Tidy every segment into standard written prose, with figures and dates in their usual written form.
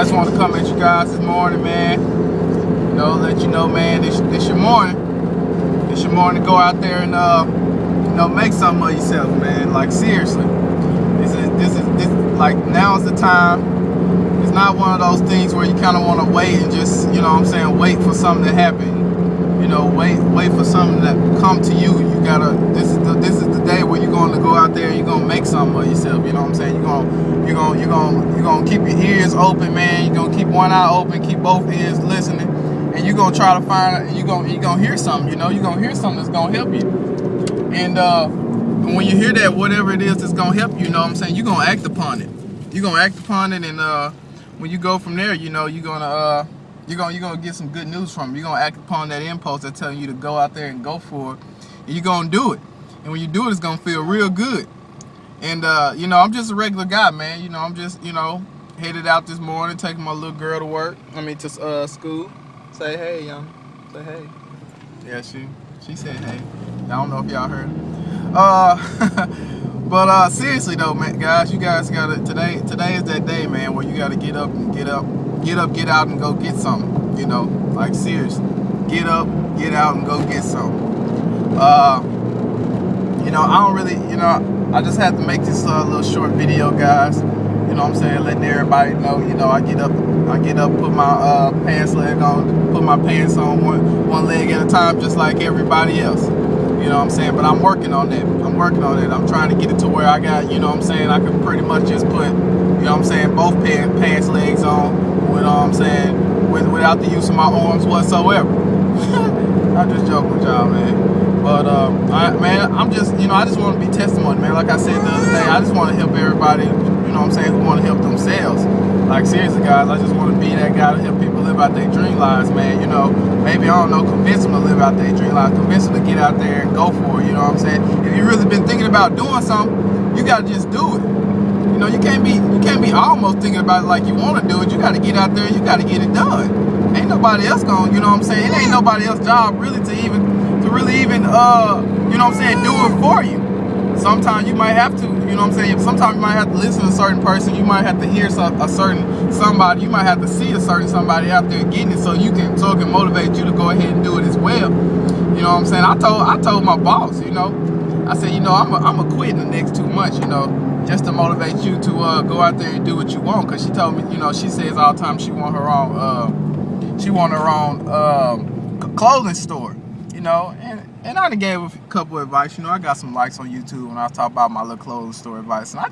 just want to come at you guys this morning, man. You know, let you know, man, this your morning. It's your morning to go out there and you know, make something of yourself, man. Like, seriously, this like, now's the time. It's not one of those things where you kind of want to wait and just, you know what I'm saying, wait for something to happen. You know, wait for something to come to you. You gotta. This is the day where you're going to go out there and you're gonna make something of yourself. You know what I'm saying? You're gonna keep your ears open, man. You're gonna keep one eye open, keep both ears listening, and you're gonna try to find. You're gonna hear something. You know, you're gonna hear something that's gonna help you. And when you hear that, whatever it is that's gonna help you, you know what I'm saying, you're gonna act upon it. You're gonna act upon it, and when you go from there, you know, you're gonna get some good news from it. You're gonna act upon that impulse that's telling you to go out there and go for it, and you're gonna do it. And when you do it, it's gonna feel real good. And you know, I'm just a regular guy, man. You know, I'm just, you know, headed out this morning, taking my little girl to work. To school. Say hey, young. Say hey. Yeah, she said hey. I don't know if y'all heard it. But seriously though, man, guys, you guys gotta today is that day, man, where you gotta get out and go get something. You know, like, seriously, get up, get out and go get something. You know, I don't really, you know, I just had to make this little short video, guys. You know what I'm saying, letting everybody know, you know, I get up, put my pants on one leg at a time, just like everybody else. You know what I'm saying? But I'm working on that. I'm trying to get it to where I got, you know what I'm saying, I can pretty much just put, you know what I'm saying, both pants legs on, you know what I'm saying, without the use of my arms whatsoever. I'm just joking with y'all, man. But man, I'm just, you know, I just want to be testimony, man. Like I said the other day, I just want to help everybody, you know what I'm saying, who want to help themselves. Like, seriously, guys, I just want to be that guy to help people live out their dream lives, man. You know, maybe, I don't know, convince them to live out their dream lives, convince them to get out there and go for it, you know what I'm saying? If you really been thinking about doing something, you got to just do it. You know, you can't be almost thinking about it like you want to do it. You got to get out there and you got to get it done. Ain't nobody else going, you know what I'm saying? It ain't nobody else's job really to really even, you know what I'm saying, do it for you. Sometimes you might have to, you know what I'm saying, sometimes you might have to listen to a certain person, you might have to hear a certain somebody, you might have to see a certain somebody out there getting it so it can motivate you to go ahead and do it as well. You know what I'm saying? I told my boss, you know, I said, you know, I'm gonna quit in the next 2 months, you know, just to motivate you to go out there and do what you want. Cause she told me, you know, she says all the time she want her own clothing store, you know, and I done gave a couple of advice. You know, I got some likes on YouTube when I talk about my little clothing store advice. And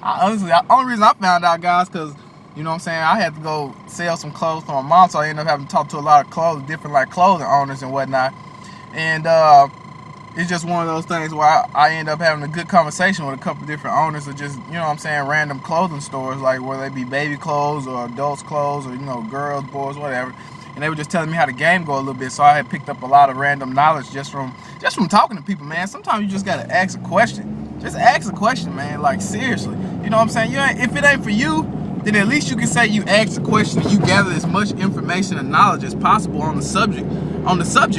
honestly, the only reason I found out, guys, because, you know what I'm saying, I had to go sell some clothes for my mom, so I ended up having to talk to a lot of different like clothing owners and whatnot. And it's just one of those things where I end up having a good conversation with a couple of different owners of just, you know what I'm saying, random clothing stores, like whether they be baby clothes or adults clothes or, you know, girls, boys, whatever. And they were just telling me how the game go a little bit, so I had picked up a lot of random knowledge just from talking to people, man. Sometimes you just gotta ask a question. Just ask a question, man. Like, seriously, you know what I'm saying? If it ain't for you, then at least you can say you asked a question and you gathered as much information and knowledge as possible on the subject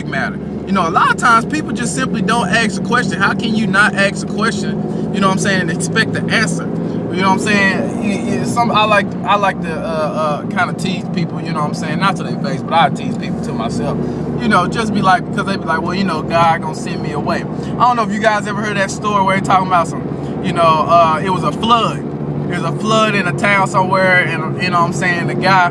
matter. You know, a lot of times people just simply don't ask a question. How can you not ask a question, you know what I'm saying, and expect the answer? You know what I'm saying? I like to kind of tease people, you know what I'm saying? Not to their face, but I tease people to myself. You know, just be like, because they be like, well, you know, God gonna send me away. I don't know if you guys ever heard that story where they talking about some, you know, it was a flood. There was a flood in a town somewhere, and, you know what I'm saying, the guy,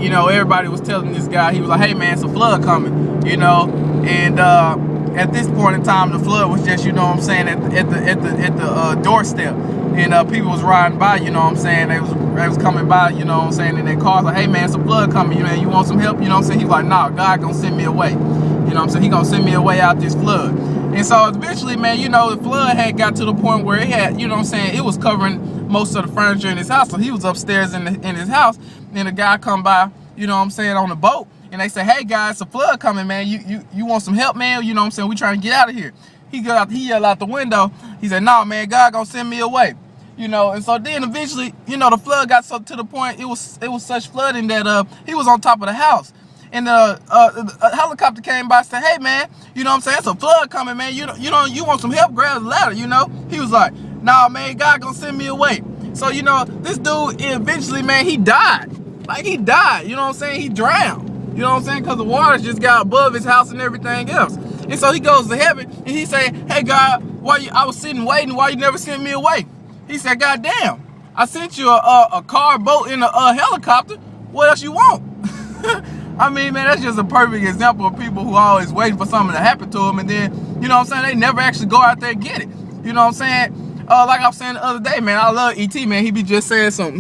you know, everybody was telling this guy, he was like, hey man, it's a flood coming, you know, and at this point in time, the flood was just, you know what I'm saying, at the doorstep. And people was riding by, you know what I'm saying, they was coming by, you know what I'm saying, in their cars, like, hey man, it's a flood coming, you know, you want some help, you know what I'm saying? He's like, nah, God gonna send me away, you know what I'm saying, he gonna send me away out this flood. And so eventually, man, you know, the flood had got to the point where it had, you know what I'm saying, it was covering most of the furniture in his house. So he was upstairs in his house, and the guy come by, you know what I'm saying, on the boat, and they say, hey guys, it's a flood coming, man, you want some help, man, you know what I'm saying, we trying to get out of here. He yelled out the window, he said, nah man, God gonna send me away. You know, and so then eventually, you know, the flood got so to the point, it was such flooding that he was on top of the house. And a helicopter came by and said, hey man, you know what I'm saying, it's a flood coming, man, you want some help, grab the ladder, you know. He was like, nah man, God gonna send me away. So, you know, this dude eventually, man, he died. like he died, you know what I'm saying? He drowned, you know what I'm saying? Because the water just got above his house and everything else. And so he goes to heaven and he say, hey God, I was sitting waiting, why you never sent me away? He said, God damn, I sent you a car, boat, and a helicopter. What else you want? I mean, man, that's just a perfect example of people who are always waiting for something to happen to them, and then, you know what I'm saying, they never actually go out there and get it. You know what I'm saying? Like I was saying the other day, man, I love E.T., man. He be just saying some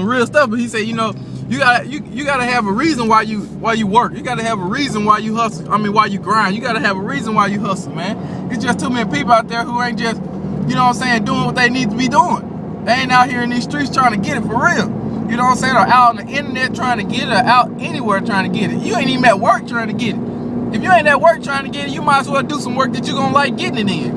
real stuff, but he said, you know, you gotta have a reason why you work. You gotta have a reason why you hustle. I mean, why you grind. You gotta have a reason why you hustle, man. It's just too many people out there who ain't just, you know what I'm saying, doing what they need to be doing. They ain't out here in these streets trying to get it for real. You know what I'm saying? Or out on the internet trying to get it, or out anywhere trying to get it. You ain't even at work trying to get it. If you ain't at work trying to get it, you might as well do some work that you're gonna like getting it in.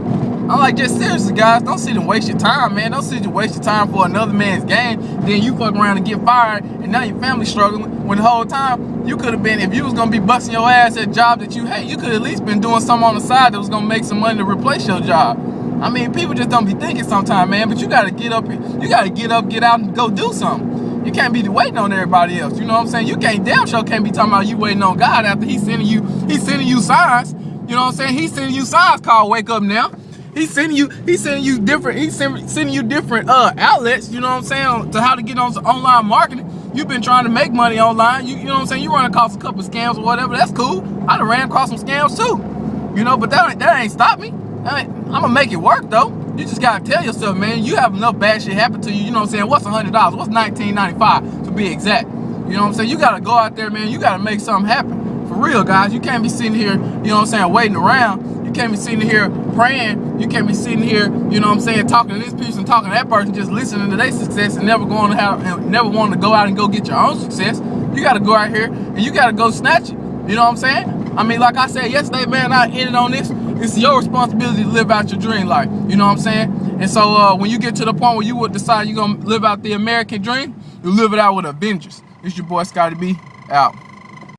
I'm like, just seriously, guys, don't sit and waste your time, man. Don't sit and waste your time for another man's game. Then you fuck around and get fired, and now your family's struggling. When the whole time you could have been, if you was gonna be busting your ass at a job that you hate, you could at least been doing something on the side that was gonna make some money to replace your job. I mean, people just don't be thinking sometimes, man. But you gotta get up, get out, and go do something. You can't be waiting on everybody else. You know what I'm saying? You can't damn sure can't be talking about you waiting on God after he's sending you signs. You know what I'm saying? He's sending you signs called Wake Up Now. He's sending you different outlets, you know what I'm saying, to how to get on online marketing. You've been trying to make money online. You know what I'm saying? You run across a couple of scams or whatever. That's cool. I done ran across some scams too. You know, but that ain't stopped me. I'm gonna make it work though. You just gotta tell yourself, man, you have enough bad shit happen to you. You know what I'm saying? What's $100? What's $19.95 to be exact? You know what I'm saying? You gotta go out there, man. You gotta make something happen. For real, guys. You can't be sitting here, you know what I'm saying, waiting around. You can't be sitting here praying. You can't be sitting here, you know what I'm saying, talking to this person, talking to that person, just listening to their success and never wanting to go out and go get your own success. You gotta go out here and you gotta go snatch it. You know what I'm saying? I mean, like I said yesterday, man, I ended on this. It's your responsibility to live out your dream life. You know what I'm saying? And so when you get to the point where you would decide you're going to live out the American dream, you live it out with a vengeance. It's your boy, Scotty B, out.